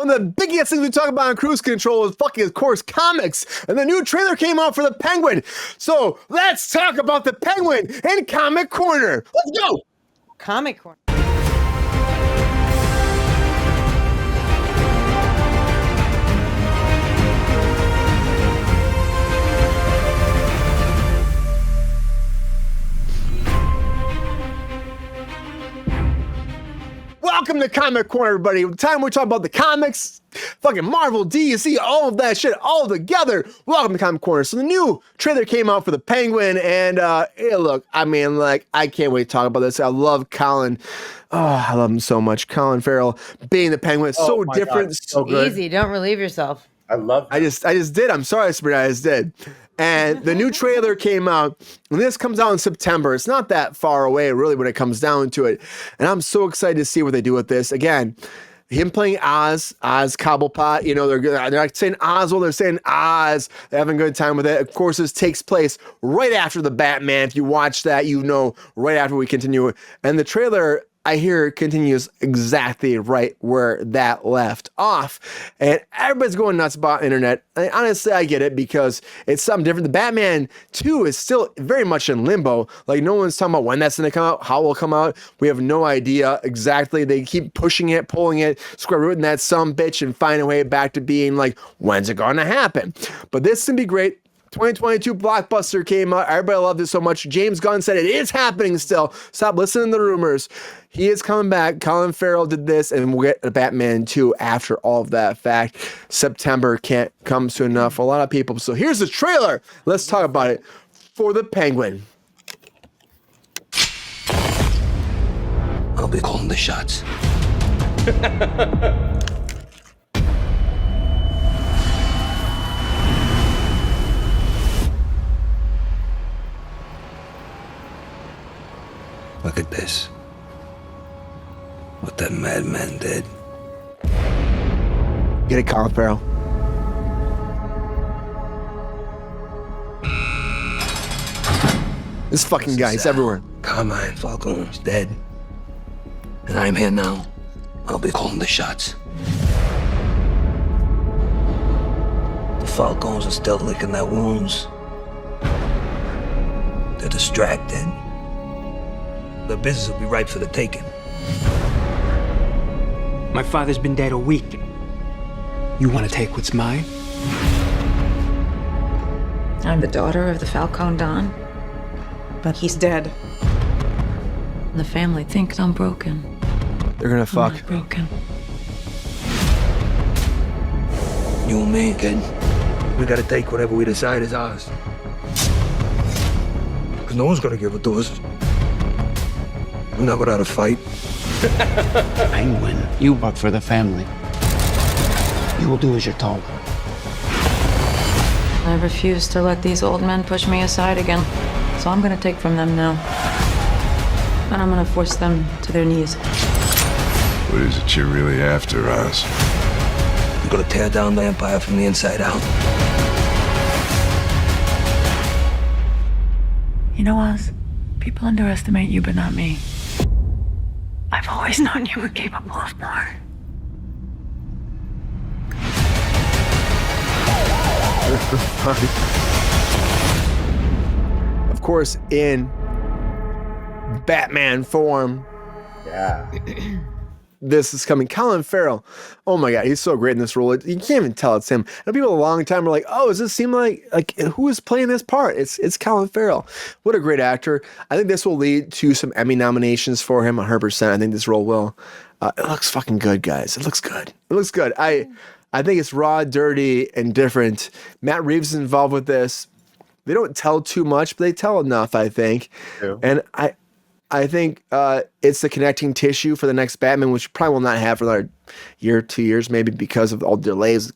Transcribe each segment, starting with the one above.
one of the biggest things we talk about on Cruise Control is fucking, of course, comics. And the new trailer came out for the Penguin. So let's talk about the Penguin in Comic Corner. Let's go. Comic Corner. Welcome to Comic Corner, everybody. The time we talk about the comics, fucking Marvel, DC, all of that shit all together. Welcome to Comic Corner. So the new trailer came out for the Penguin, and hey, look, I mean, like, I can't wait to talk about this. I love Colin. Oh, I love him so much. Colin Farrell being the Penguin is so different. God, so good. Easy, don't relieve yourself. I love that. I just did. I'm sorry, Sabrina, I just did. And the new trailer came out, and this comes out in September. It's not that far away, really, when it comes down to it. And I'm so excited to see what they do with this. Again, him playing Oz Cobblepot, you know, they're not saying Oswald, they're saying Oz. They're having a good time with it. Of course, this takes place right after the Batman. If you watch that, you know, right after we continue. And the trailer, I hear, continues exactly right where that left off. And everybody's going nuts about internet. And honestly, I get it because it's something different. The Batman 2 is still very much in limbo. Like, no one's talking about when that's going to come out, how it will come out. We have no idea exactly. They keep pushing it, pulling it, square rooting that some bitch and find a way back to being like, when's it going to happen? But this is going to be great. 2022 blockbuster came out. Everybody loved it so much. James Gunn said it is happening still. Stop listening to the rumors. He is coming back. Colin Farrell did this, and we'll get a Batman 2 after all of that fact. September can't come soon enough for a lot of people. So here's the trailer. Let's talk about it for the Penguin. I'll be calling the shots. Look at this. What that madman did. Get it, Colin Farrell. This fucking guy is everywhere. Carmine Falcone's dead. And I'm here now. I'll be calling the shots. The Falcones are still licking their wounds. They're distracted. The business will be ripe for the taking. My father's been dead a week. You want to take what's mine? I'm the daughter of the Falcone Don, but he's dead. The family thinks I'm broken. They're gonna fuck. I'm not broken. You and me, kid. We gotta take whatever we decide is ours. Because no one's gonna give it to us. We're not without a fight. Penguin, you work for the family. You will do as you're told. I refuse to let these old men push me aside again. So I'm gonna take from them now. And I'm gonna force them to their knees. What is it you're really after, Oz? We're gonna tear down the Empire from the inside out. You know, Oz, people underestimate you, but not me. I've always known you were capable of more. Of course, in Batman form. Yeah. This is coming. Colin Farrell. Oh my God, he's so great in this role. You can't even tell it's him. And people a long time are like, oh, does this seem like who is playing this part? It's Colin Farrell. What a great actor. I think this will lead to some Emmy nominations for him 100%. I think this role will. It looks fucking good, guys. It looks good. It looks good. I think it's raw, dirty, and different. Matt Reeves is involved with this. They don't tell too much, but they tell enough, I think. Yeah. And I think it's the connecting tissue for the next Batman, which probably will not have for another year, 2 years, maybe because of all the delays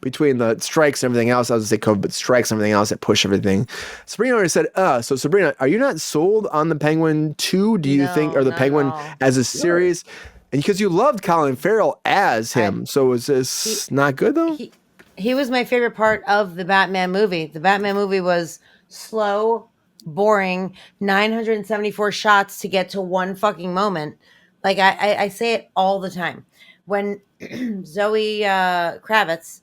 between the strikes and everything else. I was going to say COVID, but strikes and everything else that push everything. Sabrina already said, so Sabrina, are you not sold on the Penguin 2, do you think, or the Penguin as a series? And because you loved Colin Farrell as him, so is this not good though? He was my favorite part of the Batman movie. The Batman movie was slow, boring, 974 shots to get to one fucking moment. Like I say it all the time. when Zoe Kravitz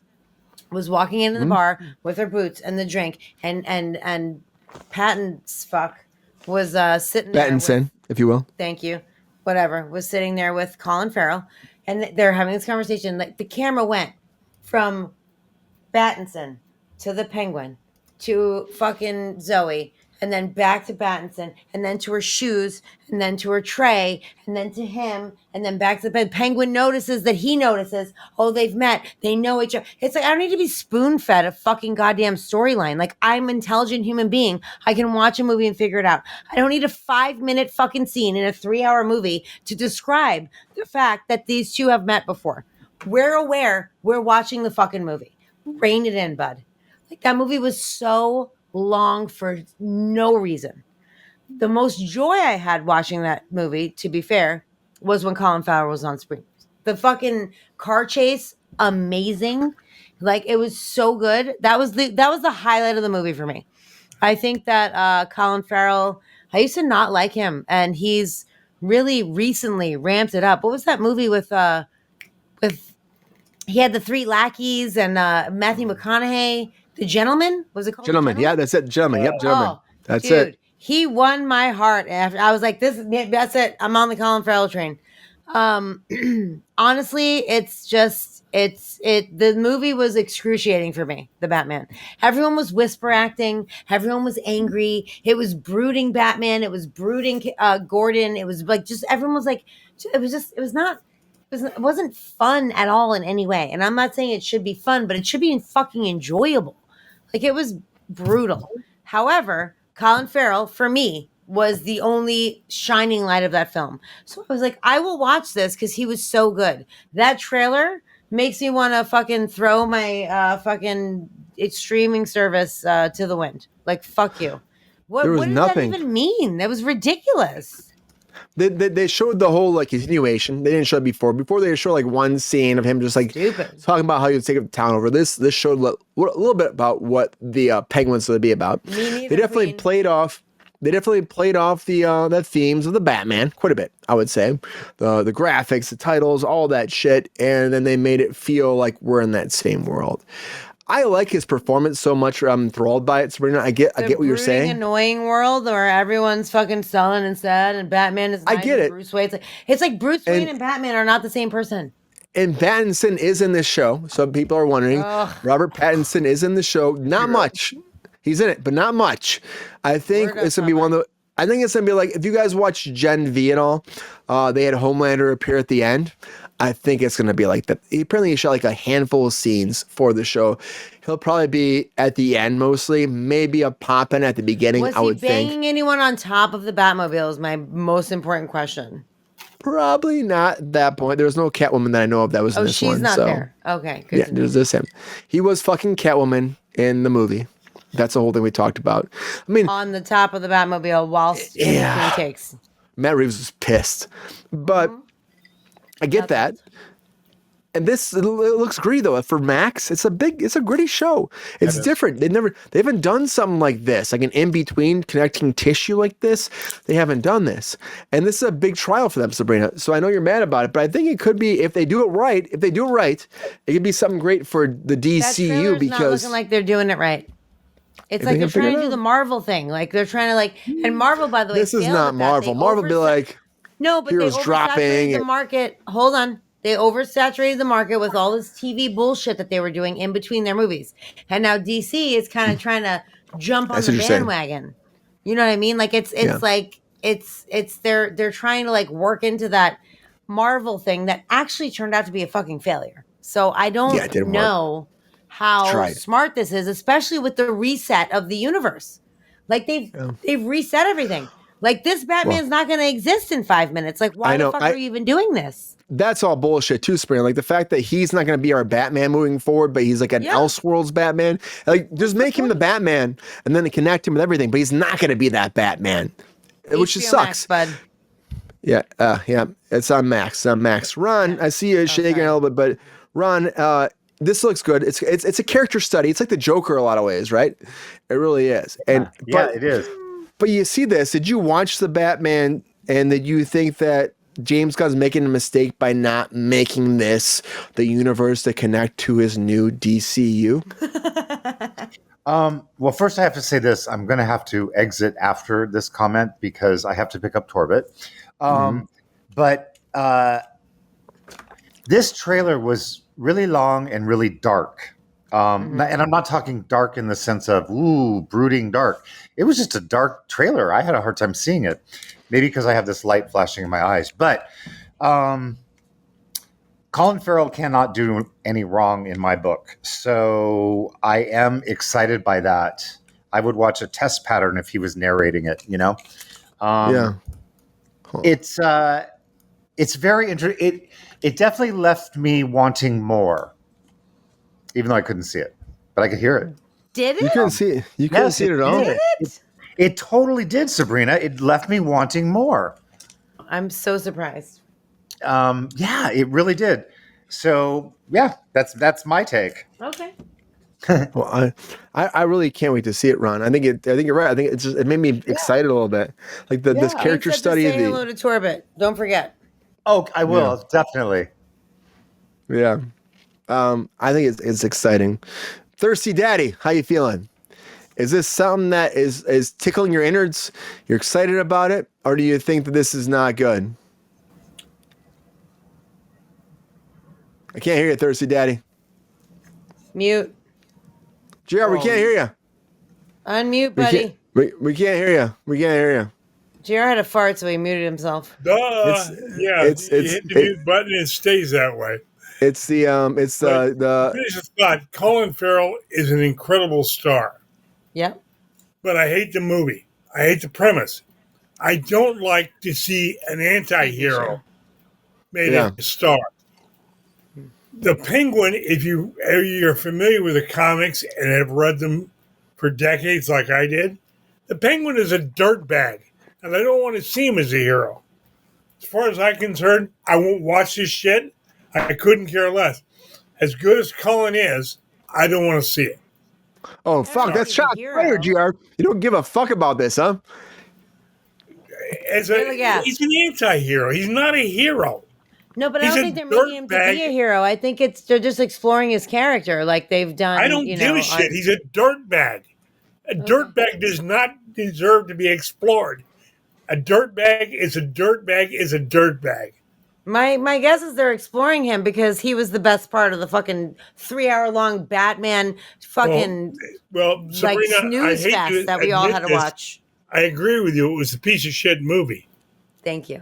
was walking into the bar with her boots and the drink, and Patton's fuck was sitting there. Pattinson, if you will. Thank you. Whatever, was sitting there with Colin Farrell, and they're having this conversation. Like the camera went from Pattinson to the Penguin to fucking Zoe, and then back to Pattinson, and then to her shoes, and then to her tray, and then to him, and then back to the Penguin. Notices that he notices. Oh, they've met. They know each other. It's like I don't need to be spoon fed a fucking goddamn storyline. Like I'm an intelligent human being. I can watch a movie and figure it out. I don't need a 5-minute fucking scene in a 3-hour movie to describe the fact that these two have met before. We're aware. We're watching the fucking movie. Rein it in, bud. Like that movie was so long for no reason. The most joy I had watching that movie, to be fair, was when Colin Farrell was on screen. The fucking car chase, amazing. Like it was so good. That was the highlight of the movie for me. I think that Colin Farrell, I used to not like him, and he's really recently ramped it up. What was that movie with he had the 3 lackeys and Matthew McConaughey? The Gentleman? Was it called Gentleman. Yeah, that's it. Gentleman. Yep, Gentleman. Oh, That's dude, it. he won my heart. After I was like, that's it. I'm on the Colin Farrell train. Honestly, the movie was excruciating for me, the Batman. Everyone was whisper acting. Everyone was angry. It was brooding Batman. It was brooding Gordon. It was like just everyone was like, it wasn't fun at all in any way. And I'm not saying it should be fun, but it should be fucking enjoyable. Like it was brutal. However, Colin Farrell, for me, was the only shining light of that film. So I was like, I will watch this because he was so good. That trailer makes me want to fucking throw my fucking streaming service to the wind. Like, fuck you. What does nothing. that even mean? That was ridiculous. They showed the whole like continuation. They didn't show it before. Before they showed like one scene of him just like Stupid. talking about how he would take the town over. This showed a little bit about what the Penguins would be about. Me neither, They definitely Queen. played off. They definitely played off the themes of the Batman quite a bit. I would say the graphics, the titles, all that shit, and then they made it feel like we're in that same world. I like his performance so much. I'm enthralled by it, Sabrina. I get what you're brooding, saying. Annoying world where everyone's fucking sullen and sad, and Batman is. I nice get and it. Bruce Wayne. It's like Bruce Wayne and Batman are not the same person. And Pattinson is in this show. Some people are wondering. Ugh. Robert Pattinson is in the show. Not much. He's in it, but not much. I think it's gonna be one of the. I think it's gonna be like if you guys watch Gen V at all. They had Homelander appear at the end. I think it's gonna be like that. Apparently, he shot like a handful of scenes for the show. He'll probably be at the end mostly. Maybe a pop in at the beginning. Was I would he banging think. anyone on top of the Batmobile? Is my most important question. Probably not at that point. There was no Catwoman that I know of that was in Oh, this she's one. not so. there. Okay, good. Yeah, there's this him. He was fucking Catwoman in the movie. That's the whole thing we talked about. I mean, On the top of the Batmobile whilst he takes. Matt Reeves was pissed, but I get that. And this it looks great though for Max. It's a gritty show. It's different. They haven't done something like this, like an in between connecting tissue like this. They haven't done this, and this is a big trial for them, Sabrina. So I know you're mad about it, but I think it could be if they do it right. If they do it right, it could be something great for the That DCU trailer's because not looking like they're doing it right. It's like they they're can figure trying to it do out. the Marvel thing. Like they're trying to like, and Marvel, by the way, this is failed not at that. Marvel. They Marvel be like, no, but heroes they dropping oversaturated the and- market. Hold on. They oversaturated the market with all this TV bullshit that they were doing in between their movies. And now DC is kind of trying to jump on That's the what you're saying. bandwagon. You know what I mean? Like it's Yeah. like it's they're trying to like work into that Marvel thing that actually turned out to be a fucking failure. So I don't Yeah, it didn't work. know how Tried. smart this is, especially with the reset of the universe. Like they've reset everything. Like this Batman's not going to exist in 5 minutes. Like why I know. the fuck are you even doing this? That's all bullshit too, Sabrina. Like the fact that he's not going to be our Batman moving forward, but he's like an Elseworlds Batman. Like just make him the Batman and then connect him with everything. But he's not going to be that Batman, which just HBO sucks. Max, bud. Yeah, it's on Max. It's on Max. Ron, I see you shaking a little bit, but Ron, this looks good. It's a character study. It's like the Joker a lot of ways, right? It really is. And Yeah, it is. But you see this. Did you watch the Batman and did you think that James Gunn's making a mistake by not making this the universe to connect to his new DCU? Well, first I have to say this. I'm going to have to exit after this comment because I have to pick up Torbett. But this trailer was really long and really dark. And I'm not talking dark in the sense of, ooh, brooding dark. It was just a dark trailer. I had a hard time seeing it. Maybe because I have this light flashing in my eyes. But Colin Farrell cannot do any wrong in my book. So I am excited by that. I would watch a test pattern if he was narrating it, you know? Yeah. It's very interesting. It definitely left me wanting more, even though I couldn't see it, but I could hear it. Did it? You couldn't see it. You couldn't see it at all. Did it? It totally did, Sabrina. It left me wanting more. I'm so surprised. Yeah, it really did. So yeah, that's my take. Okay. Well, I really can't wait to see it, Ron. I think you're right. I think it made me excited a little bit. Like this character study of Say hello to Torbett. Don't forget. Oh, I will definitely. Yeah. I think it's exciting. Thirsty Daddy, how you feeling? Is this something that is tickling your innards? You're excited about it, or do you think that this is not good? I can't hear you, Thirsty Daddy. Mute. JR, we can't hear you. Unmute, buddy. We can't hear you. We can't hear you. JR had a fart, so he muted himself. Duh. You hit the mute button and it stays that way. It's the Finish the thought. Colin Farrell is an incredible star. Yep. But I hate the movie. I hate the premise. I don't like to see an anti-hero made a star. The Penguin, if you're familiar with the comics and have read them for decades like I did, the Penguin is a dirtbag, and I don't want to see him as a hero. As far as I'm concerned, I won't watch this shit. I couldn't care less. As good as Colin is, I don't want to see it. Oh, fuck, that's shot fired, GR. You don't give a fuck about this, huh? He's an anti-hero. He's not a hero. No, but I don't think they're making him to be a hero. I think they're just exploring his character like they've done. I don't give a shit. He's a dirtbag. A dirtbag does not deserve to be explored. A dirtbag is a dirtbag is a dirtbag. My guess is they're exploring him because he was the best part of the fucking 3-hour-long Batman fucking Sabrina, snooze fest that we all had to watch. I agree with you. It was a piece of shit movie. Thank you.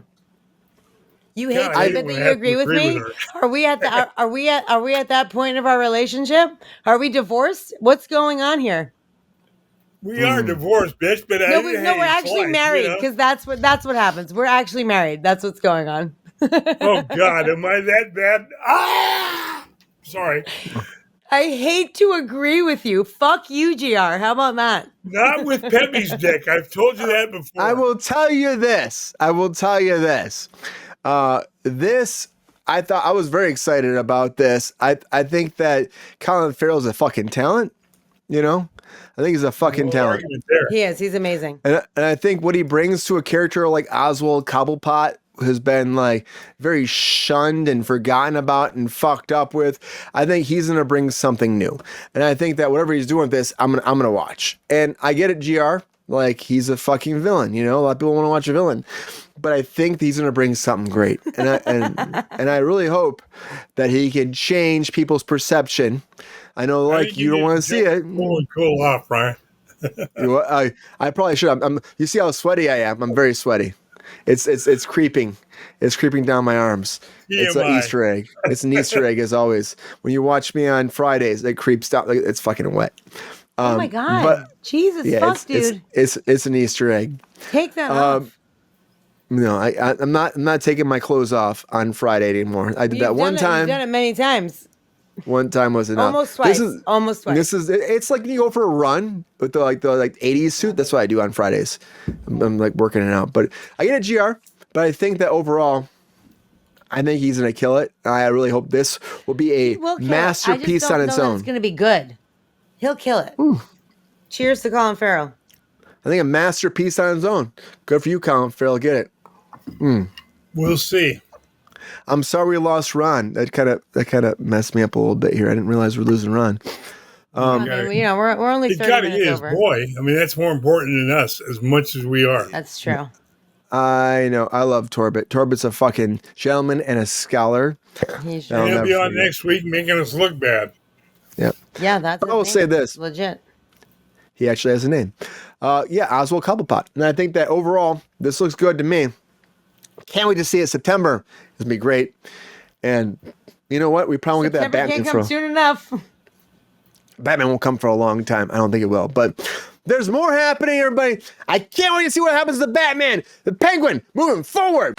You hate David that you agree with me? Are we at that point of our relationship? Are we divorced? What's going on here? We are divorced, bitch. But we're actually married because that's what happens. We're actually married. That's what's going on. Oh God, am I that bad? Ah! Sorry. I hate to agree with you. Fuck you, GR. How about that? Not with Pepe's dick. I've told you that before. I will tell you this. I thought I was very excited about this. I think that Colin Farrell's a fucking talent. You know, I think he's a fucking talent. He is. He's amazing. And I think what he brings to a character like Oswald Cobblepot, who's been like very shunned and forgotten about and fucked up with, I think he's gonna bring something new. And I think that whatever he's doing with this, I'm gonna watch. And I get it, GR. Like, he's a fucking villain, you know. A lot of people want to watch a villain, but I think he's gonna bring something great. And I really hope that he can change people's perception. I know, like, you don't want to see it. Cool off, Brian. I probably should. You see how sweaty I am? I'm very sweaty. It's creeping. It's creeping down my arms. It's an Easter egg. It's an Easter egg, as always. When you watch me on Fridays, it creeps down. Like, it's fucking wet. Oh my God. Jesus, fuck, dude. It's an Easter egg. Take that off. No, I'm not taking my clothes off on Friday anymore. I did that one time. You've done it many times. One time was enough. Almost twice. Almost twice. It's like you go for a run with the 80s suit. That's what I do on Fridays. I'm like working it out. But I get a GR, but I think that overall, I think he's gonna kill it. I really hope this will be a masterpiece on its own. It's gonna be good. He'll kill it. Ooh. Cheers to Colin Farrell. I think a masterpiece on its own. Good for you, Colin Farrell. Get it. We'll see. I'm sorry we lost Ron. That kind of messed me up a little bit here. I didn't realize we're losing Ron. I mean, you know, we're only He's 30 got to minutes get his over. boy. I mean, that's more important than us as much as we are. That's true. I know. I love Torbit. Torbit's a fucking gentleman and a scholar. He sure. I'll He'll never be on forget. next week making us look bad. Yep. Yeah, that's. I will say this. Legit. He actually has a name. Yeah, Oswald Cobblepot. And I think that overall, this looks good to me. Can't wait to see it September. It's going to be great. And you know what? We probably won't get that September Batman can't come soon enough. Batman won't come for a long time. I don't think it will. But there's more happening, everybody. I can't wait to see what happens to Batman, the Penguin, moving forward.